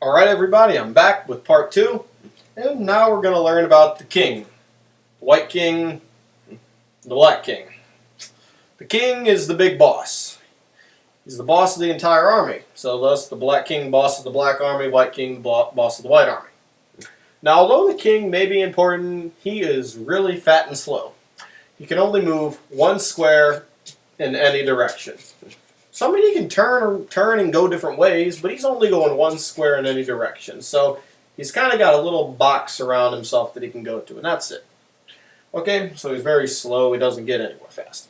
Alright everybody, I'm back with part 2, and now we're going to learn about the king. The white king, the black king. The king is the big boss. He's the boss of the entire army. So thus the black king, boss of the black army, white king, boss of the white army. Now although the king may be important, he is really fat and slow. He can only move one square in any direction. So I mean, he can turn and go different ways, but he's only going one square in any direction. So he's kind of got a little box around himself that he can go to, and that's it. Okay, so he's very slow. He doesn't get anywhere fast.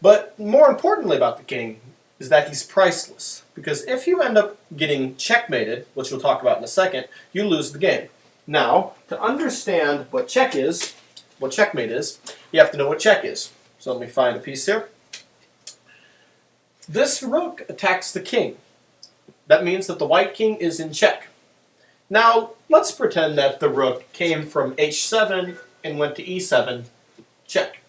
But more importantly about the king is that he's priceless. Because if you end up getting checkmated, which we'll talk about in a second, you lose the game. Now, to understand what checkmate is, you have to know what check is. So let me find a piece here. This rook attacks the king. That means that the white king is in check. Now, let's pretend that the rook came from h7 and went to e7. Check.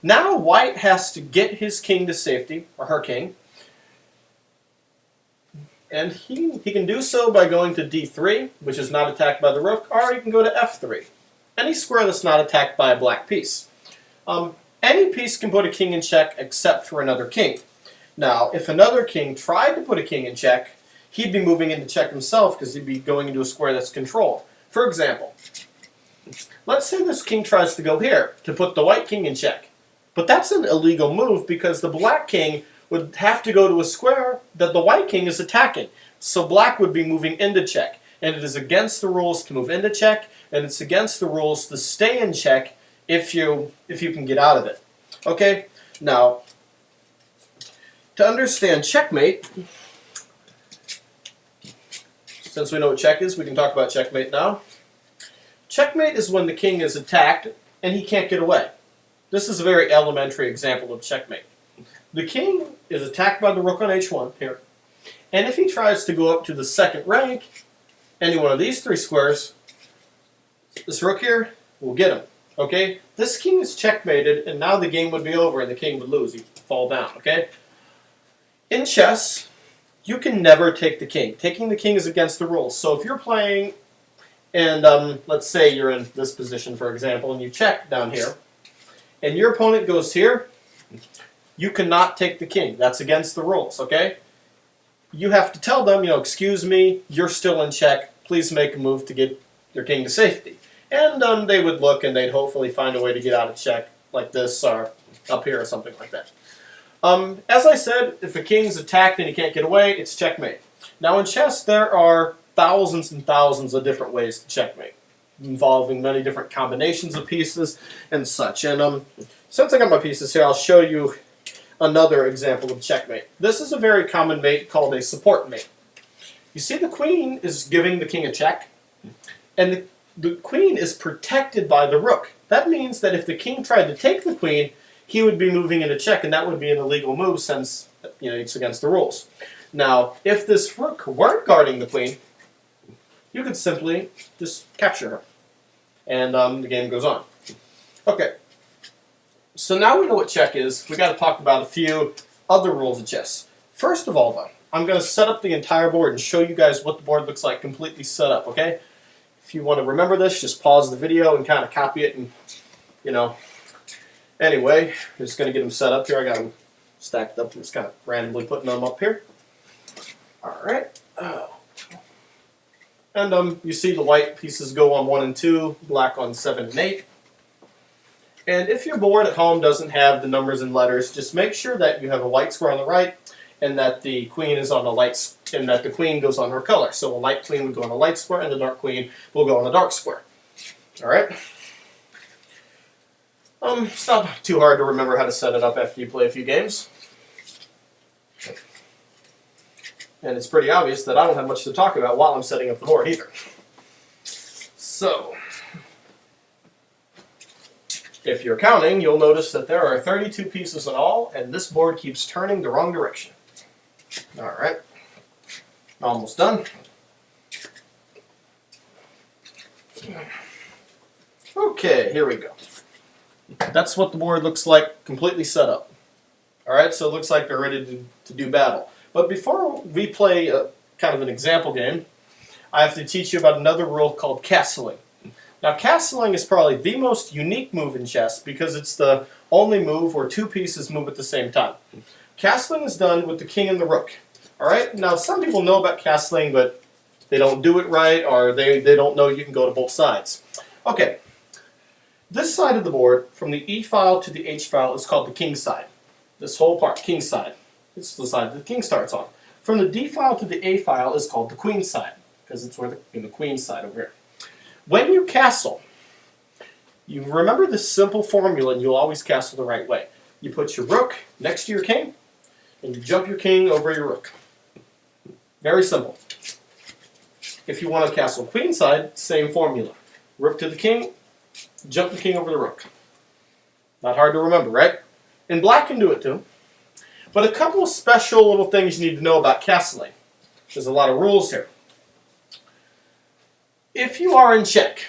Now white has to get his king to safety, or her king. And he can do so by going to d3, which is not attacked by the rook, or he can go to f3. Any square that's not attacked by a black piece. Any piece can put a king in check except for another king. Now, if another king tried to put a king in check, he'd be moving into check himself because he'd be going into a square that's controlled. For example, let's say this king tries to go here to put the white king in check. But that's an illegal move because the black king would have to go to a square that the white king is attacking. So black would be moving into check. And it is against the rules to move into check, and it's against the rules to stay in check if you can get out of it. Okay? Now, to understand checkmate, since we know what check is, we can talk about checkmate now. Checkmate is when the king is attacked and he can't get away. This is a very elementary example of checkmate. The king is attacked by the rook on h1 here, and if he tries to go up to the second rank, any one of these three squares, this rook here will get him. Okay? This king is checkmated, and now the game would be over and the king would lose. He'd fall down. Okay? In chess, you can never take the king. Taking the king is against the rules. So if you're playing, and let's say you're in this position, for example, and you check down here, and your opponent goes here, you cannot take the king. That's against the rules, okay? You have to tell them, excuse me, you're still in check. Please make a move to get your king to safety. And they would look, and they'd hopefully find a way to get out of check, like this, or up here, or something like that. As I said, if a king's attacked and he can't get away, it's checkmate. Now in chess, there are thousands and thousands of different ways to checkmate, involving many different combinations of pieces and such. And since I got my pieces here, I'll show you another example of checkmate. This is a very common mate called a support mate. You see the queen is giving the king a check, and the queen is protected by the rook. That means that if the king tried to take the queen, he would be moving into check, and that would be an illegal move since it's against the rules. Now, if this rook weren't guarding the queen, you could simply just capture her, and the game goes on. Okay, so now we know what check is. We got to talk about a few other rules of chess. First of all, though, I'm going to set up the entire board and show you guys what the board looks like completely set up. Okay, if you want to remember this, just pause the video and kind of copy it, and Anyway, I'm just going to get them set up here. I got them stacked up. I'm just kind of randomly putting them up here. All right. And you see the white pieces go on 1 and 2, black on 7 and 8. And if your board at home doesn't have the numbers and letters, just make sure that you have a white square on the right and that the queen is on a light, and that the queen goes on her color. So a light queen would go on a light square and the dark queen will go on a dark square. All right. It's not too hard to remember how to set it up after you play a few games. And it's pretty obvious that I don't have much to talk about while I'm setting up the board either. So, if you're counting, you'll notice that there are 32 pieces in all, and this board keeps turning the wrong direction. Alright, almost done. Okay, here we go. That's what the board looks like completely set up. Alright, so it looks like they're ready to do battle. But before we play kind of an example game, I have to teach you about another rule called castling. Now, castling is probably the most unique move in chess because it's the only move where two pieces move at the same time. Castling is done with the king and the rook. All right. Now, some people know about castling, but they don't do it right, or they don't know you can go to both sides. Okay. This side of the board, from the E file to the H file, is called the king side. This whole part, king side. This is the side that the king starts on. From the D file to the A file is called the queen side, because it's where the queen side over here. When you castle, you remember this simple formula, and you'll always castle the right way. You put your rook next to your king, and you jump your king over your rook. Very simple. If you want to castle queen side, same formula. Rook to the king, jump the king over the rook. Not hard to remember, right? And black can do it too. But a couple of special little things you need to know about castling. There's a lot of rules here. If you are in check,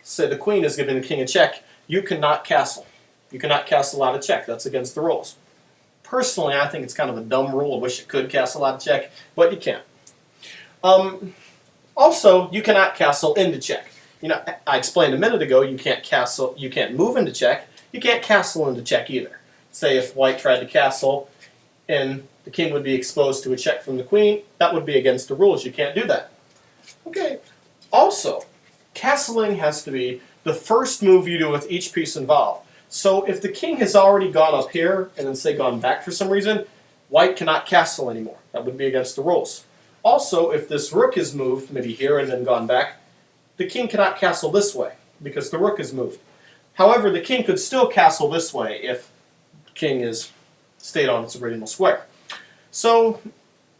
say the queen is giving the king a check, you cannot castle. You cannot castle out of check. That's against the rules. Personally, I think it's kind of a dumb rule. I wish it could castle out of check, but you can't. Also, you cannot castle into check. You know, I explained a minute ago you can't castle, you can't move into check, you can't castle into check either. Say if white tried to castle and the king would be exposed to a check from the queen, that would be against the rules. You can't do that. Okay. Also, castling has to be the first move you do with each piece involved. So if the king has already gone up here and then say gone back for some reason, white cannot castle anymore. That would be against the rules. Also, if this rook is moved, maybe here and then gone back, the king cannot castle this way because the rook is moved. However, the king could still castle this way if the king is stayed on its original square. So,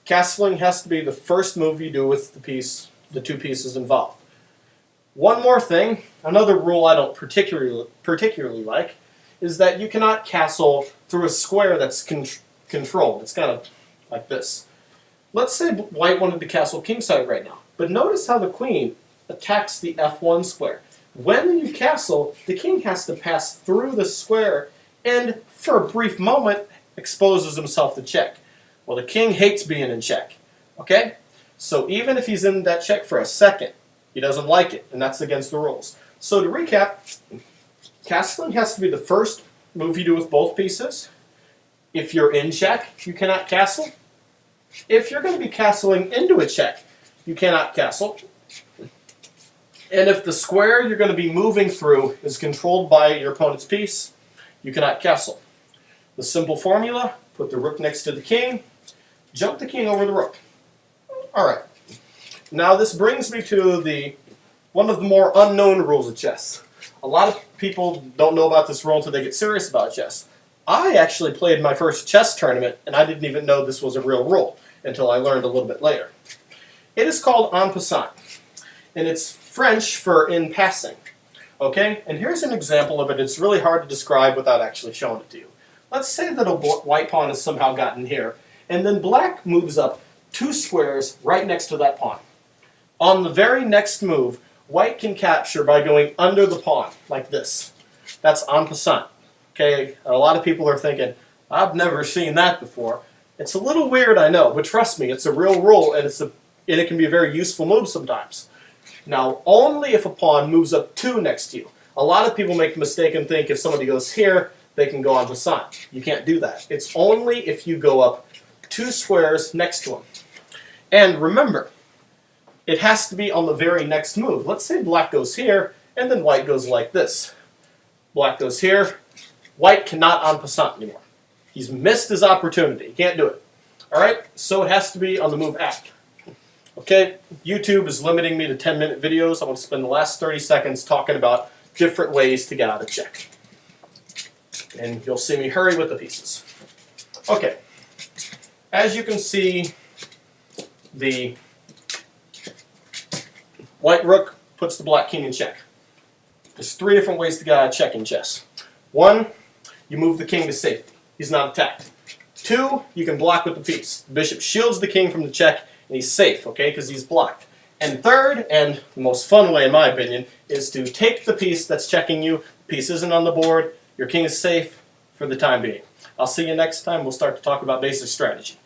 castling has to be the first move you do with the two pieces involved. One more thing, another rule I don't particularly like, is that you cannot castle through a square that's controlled. It's kind of like this. Let's say white wanted to castle kingside right now, but notice how the queen attacks the F1 square. When you castle, the king has to pass through the square and, for a brief moment, exposes himself to check. Well, the king hates being in check, okay? So even if he's in that check for a second, he doesn't like it, and that's against the rules. So to recap, castling has to be the first move you do with both pieces. If you're in check, you cannot castle. If you're going to be castling into a check, you cannot castle. And if the square you're going to be moving through is controlled by your opponent's piece, you cannot castle. The simple formula, put the rook next to the king, jump the king over the rook. Alright, now this brings me to one of the more unknown rules of chess. A lot of people don't know about this rule until they get serious about chess. I actually played my first chess tournament, and I didn't even know this was a real rule until I learned a little bit later. It is called en passant, and it's French for in passing. Okay, and here's an example of it. It's really hard to describe without actually showing it to you. Let's say that a white pawn has somehow gotten here, and then black moves up 2 squares right next to that pawn. On the very next move, white can capture by going under the pawn, like this. That's en passant. Okay, a lot of people are thinking, I've never seen that before. It's a little weird, I know, but trust me, it's a real rule, and it can be a very useful move sometimes. Now, only if a pawn moves up 2 next to you. A lot of people make the mistake and think if somebody goes here, they can go en passant. You can't do that. It's only if you go up 2 squares next to them. And remember, it has to be on the very next move. Let's say black goes here, and then white goes like this. Black goes here. White cannot en passant anymore. He's missed his opportunity. He can't do it. Alright, so it has to be on the move after. Okay, YouTube is limiting me to 10-minute videos. I want to spend the last 30 seconds talking about different ways to get out of check. And you'll see me hurry with the pieces. Okay, as you can see, the white rook puts the black king in check. There's 3 different ways to get out of check in chess. 1, you move the king to safety. He's not attacked. 2, you can block with the piece. The bishop shields the king from the check, and he's safe, okay, because he's blocked. And 3rd, and the most fun way in my opinion, is to take the piece that's checking you. The piece isn't on the board. Your king is safe for the time being. I'll see you next time. We'll start to talk about basic strategy.